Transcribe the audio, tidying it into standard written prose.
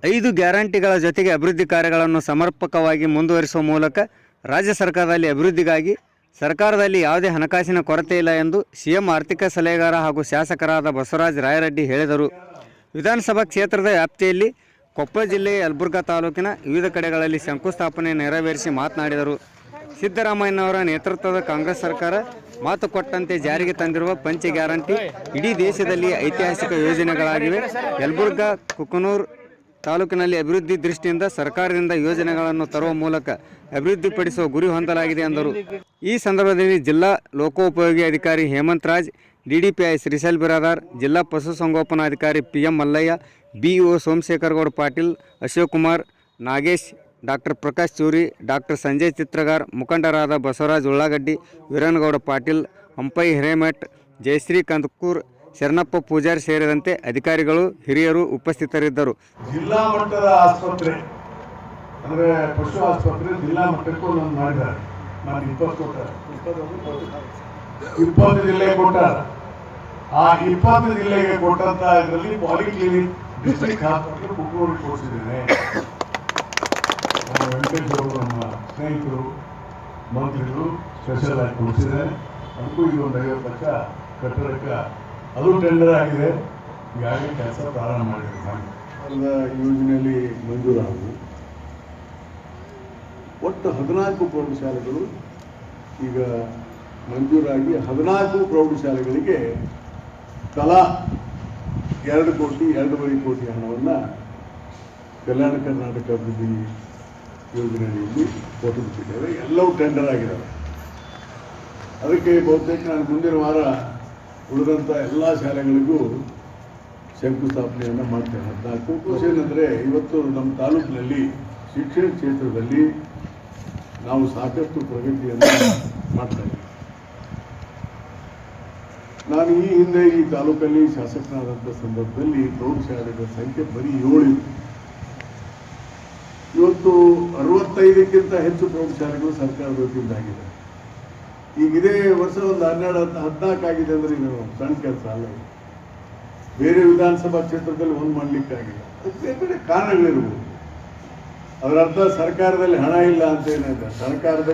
5 ಗ್ಯಾರಂಟಿಗಳ ಜೊತೆಗೆ ಅಭಿವೃದ್ಧಿ ಕಾರ್ಯಗಳನ್ನು ಸಮರ್ಪಕವಾಗಿ ಮುಂದುವರಿಸುವ ಮೂಲಕ ರಾಜ್ಯ ಸರ್ಕಾರದಲ್ಲಿ ಅಭಿವೃದ್ಧಿಗಾಗಿ ಸರ್ಕಾರದಲ್ಲಿ ಯಾವುದೇ ಹಣಕಾಸಿನ ಕೊರತೆ ಇಲ್ಲ ಎಂದು ಸಿಎಂ ಆರ್ಥಿಕ ಸಲಹೆಗಾರ ಹಾಗೂ ಶಾಸಕರಾದ ಬಸವರಾಜ ರಾಯರೆಡ್ಡಿ ಹೇಳಿದರು. ವಿಧಾನಸಭಾ ಕ್ಷೇತ್ರದ ವ್ಯಾಪ್ತಿಯಲ್ಲಿ ಕೊಪ್ಪಳ ಜಿಲ್ಲೆಯ ಯಲಬುರ್ಗಾ ತಾಲೂಕಿನ ವಿವಿಧ ಕಡೆಗಳಲ್ಲಿ ಶಂಕುಸ್ಥಾಪನೆ ನೆರವೇರಿಸಿ ಮಾತನಾಡಿದರು. ಸಿದ್ದರಾಮಯ್ಯನವರ ನೇತೃತ್ವದ ಕಾಂಗ್ರೆಸ್ ಸರ್ಕಾರ ಮಾತು ಕೊಟ್ಟಂತೆ ಜಾರಿಗೆ ತಂದಿರುವ ಪಂಚ ಗ್ಯಾರಂಟಿ ಇಡೀ ದೇಶದಲ್ಲಿ ಐತಿಹಾಸಿಕ ಯೋಜನೆಗಳಾಗಿವೆ. ಯಲಬುರ್ಗಾ ಕುಕನೂರು ತಾಲೂಕಿನಲ್ಲಿ ಅಭಿವೃದ್ಧಿ ದೃಷ್ಟಿಯಿಂದ ಸರ್ಕಾರದಿಂದ ಯೋಜನೆಗಳನ್ನು ತರುವ ಮೂಲಕ ಅಭಿವೃದ್ಧಿಪಡಿಸುವ ಗುರಿ ಹೊಂದಲಾಗಿದೆ ಎಂದರು. ಈ ಸಂದರ್ಭದಲ್ಲಿ ಜಿಲ್ಲಾ ಲೋಕೋಪಯೋಗಿ ಅಧಿಕಾರಿ ಹೇಮಂತ್ ರಾಜ್, ಡಿಡಿಪಿಐ ಶ್ರೀಶೈಲ್ ಬಿರಾದಾರ್, ಜಿಲ್ಲಾ ಪಶುಸಂಗೋಪನಾಧಿಕಾರಿ PM Mallayya, BEO Somashekhar Gowda Patil, Ashok Kumar, Nagesh, doctor Prakash Churi, doctor Sanjay Chitragar, ಮುಖಂಡರಾದ ಬಸವರಾಜ್ ಉಳ್ಳಾಗಡ್ಡಿ, ವೀರನಗೌಡ ಪಾಟೀಲ್, ಹಂಪೈ ಹಿರೇಮಠ್, ಜಯಶ್ರೀ ಕಂದಕೂರ್, ಶರಣಪ್ಪ ಪೂಜಾರಿ ಸೇರಿದಂತೆ ಅಧಿಕಾರಿಗಳು ಹಿರಿಯರು ಉಪಸ್ಥಿತರಿದ್ದರು. ಜಿಲ್ಲಾ ಮಟ್ಟದ ಆಸ್ಪತ್ರೆ ಅಂದ್ರೆ ಪಶು ಆಸ್ಪತ್ರೆ ಜಿಲ್ಲಾ ಮಟ್ಟಕ್ಕೂ ಒಂದು ಮಾಡಿದ್ದಾರೆ. ನಾನು 20 ಜಿಲ್ಲೆಗೆ ಕೊಟ್ಟಾರ. ಆ 20 ಜಿಲ್ಲೆಗೆ ಕೊಟ್ಟಂತ ಇದರಲ್ಲಿ ಪಾಲಿಕ್ಲಿನಿಕ್ ಡಿಸ್ಟ್ರಿಕ್ಟ್ ಆಸ್ಪತ್ರೆ ಕುಕ್ಕೂರಿಗೆ ಕೊಡಿಸಿದ್ದೇನೆ. ವೆಂಕಟೇಶ್ ಅವರು ನಮ್ಮ ಸ್ನೇಹಿತರು ಮಂತ್ರಿಗಳು ಸ್ಪೆಷಲ್ ಆಗಿ ಕೊಡಿಸಿದ್ದಾರೆ. ಅದಕ್ಕೂ ಇದು ಒಂದು 50 ಲಕ್ಷ ಕಟ್ಟಡಕ್ಕೆ ಅದು ಟೆಂಡರ್ ಆಗಿದೆ. ಈಗಾಗಲೇ ಕೆಲಸ ಪ್ರಾರಂಭ ಮಾಡಿದ್ದಾರೆ. ಯೋಜನೆಯಲ್ಲಿ ಮಂಜೂರಾದವು ಒಟ್ಟು 14 ಪ್ರೌಢಶಾಲೆಗಳು ಈಗ ಮಂಜೂರಾಗಿ 14 ಪ್ರೌಢಶಾಲೆಗಳಿಗೆ ತಲಾ 2 ಕೋಟಿ 2.5 ಕೋಟಿ ಹಣವನ್ನು ಕಲ್ಯಾಣ ಕರ್ನಾಟಕ ಅಭಿವೃದ್ಧಿ ಯೋಜನೆಯಲ್ಲಿ ಕೊಟ್ಟುಬಿಟ್ಟಿದ್ದೇವೆ. ಎಲ್ಲವೂ ಟೆಂಡರ್ ಆಗಿದ್ದಾವೆ. ಅದಕ್ಕೆ ಬಹುತೇಕ ನಾನು ಮುಂದಿನ ವಾರ ಉಳಿದಂಥ ಎಲ್ಲ ಶಾಲೆಗಳಿಗೂ ಶಂಕುಸ್ಥಾಪನೆಯನ್ನು ಮಾಡ್ತೇನೆ. 14 ಕ್ವಶನ್ ಅಂದರೆ ಇವತ್ತು ನಮ್ಮ ತಾಲೂಕಿನಲ್ಲಿ ಶಿಕ್ಷಣ ಕ್ಷೇತ್ರದಲ್ಲಿ ನಾವು ಸಾಕಷ್ಟು ಪ್ರಗತಿಯನ್ನು ಮಾಡ್ತಾ ಇದ್ದೀವಿ. ನಾನು ಈ ಹಿಂದೆ ಈ ತಾಲೂಕಲ್ಲಿ ಶಾಸಕನಾದಂಥ ಸಂದರ್ಭದಲ್ಲಿ ಪ್ರೌಢಶಾಲೆಗಳ ಸಂಖ್ಯೆ ಬರೀ 7 ಇತ್ತು. ಇವತ್ತು 65ಕ್ಕಿಂತ ಹೆಚ್ಚು ಪ್ರೌಢಶಾಲೆಗಳು ಸರ್ಕಾರದ ವತಿಯಿಂದ ಆಗಿದೆ. ಈಗ ಇದೇ ವರ್ಷ ಒಂದು 14 ಆಗಿದೆ ಅಂದರೆ ಇದು ಸಣ್ಣ ಕೆಲಸ ಅಲ್ಲ. ಬೇರೆ ವಿಧಾನಸಭಾ ಕ್ಷೇತ್ರದಲ್ಲಿ ಒಂದು ಮಾಡಲಿಕ್ಕಾಗಿಲ್ಲ. ಅದಕ್ಕೆ ಬೇರೆ ಕಾರಣಗಳಿರ್ಬೋದು. ಅದರ ಅರ್ಥ ಸರ್ಕಾರದಲ್ಲಿ ಹಣ ಇಲ್ಲ ಅಂತ ಏನಿದೆ. ಸರ್ಕಾರದ